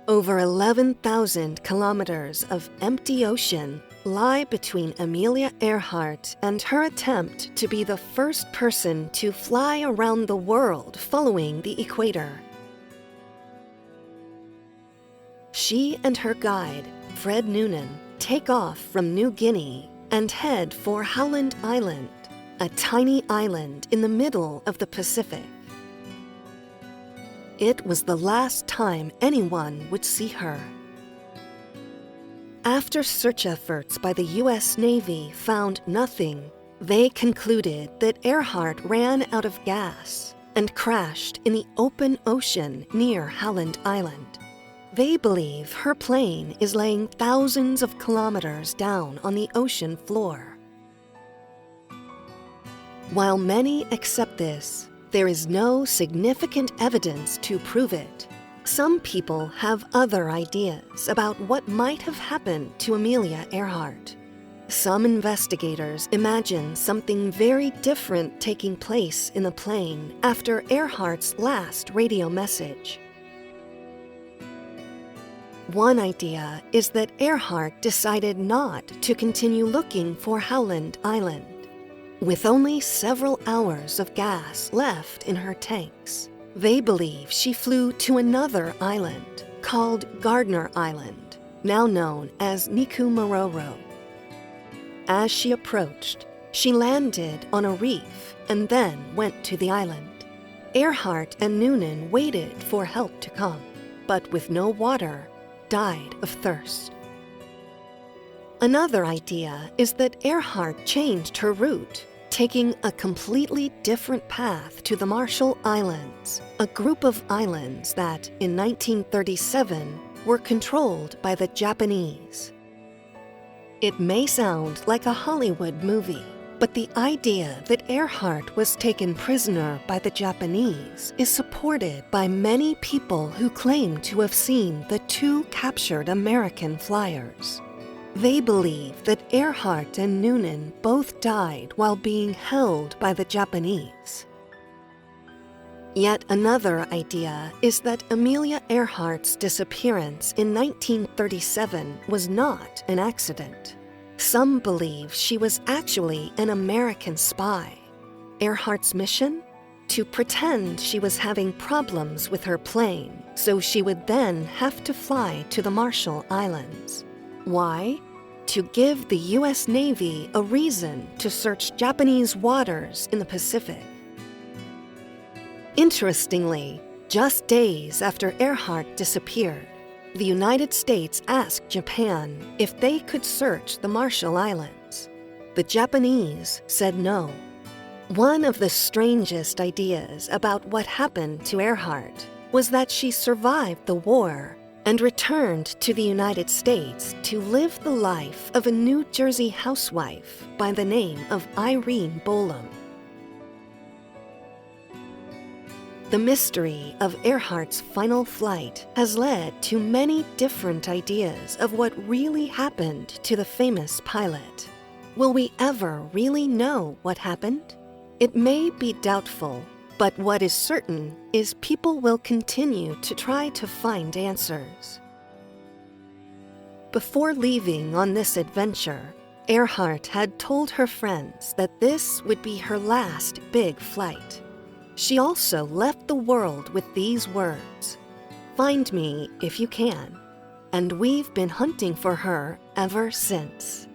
Over 11,000 kilometers of empty ocean lie between Amelia Earhart and her attempt to be the first person to fly around the world following the equator. She and her guide, Fred Noonan, take off from New Guinea and head for Howland Island, a tiny island in the middle of the Pacific. It was the last time anyone would see her. After search efforts by the U.S. Navy found nothing, they concluded that Earhart ran out of gas and crashed in the open ocean near Howland Island. They believe her plane is laying thousands of kilometers down on the ocean floor. While many accept this, there is no significant evidence to prove it. Some people have other ideas about what might have happened to Amelia Earhart. Some investigators imagine something very different taking place in the plane after Earhart's last radio message. One idea is that Earhart decided not to continue looking for Howland Island. With only several hours of gas left in her tanks, they believe she flew to another island called Gardner Island, now known as Nikumaroro. As she approached, she landed on a reef and then went to the island. Earhart and Noonan waited for help to come, but with no water, died of thirst. Another idea is that Earhart changed her route, taking a completely different path to the Marshall Islands, a group of islands that, in 1937, were controlled by the Japanese. It may sound like a Hollywood movie, but the idea that Earhart was taken prisoner by the Japanese is supported by many people who claim to have seen the two captured American flyers. They believe that Earhart and Noonan both died while being held by the Japanese. Yet another idea is that Amelia Earhart's disappearance in 1937 was not an accident. Some believe she was actually an American spy. Earhart's mission? To pretend she was having problems with her plane, so she would then have to fly to the Marshall Islands. Why? To give the U.S. Navy a reason to search Japanese waters in the Pacific. Interestingly, just days after Earhart disappeared, the United States asked Japan if they could search the Marshall Islands. The Japanese said no. One of the strangest ideas about what happened to Earhart was that she survived the war and returned to the United States to live the life of a New Jersey housewife by the name of Irene Bolam. The mystery of Earhart's final flight has led to many different ideas of what really happened to the famous pilot. Will we ever really know what happened? It may be doubtful, but what is certain is people will continue to try to find answers. Before leaving on this adventure, Earhart had told her friends that this would be her last big flight. She also left the world with these words, "Find me if you can," and we've been hunting for her ever since.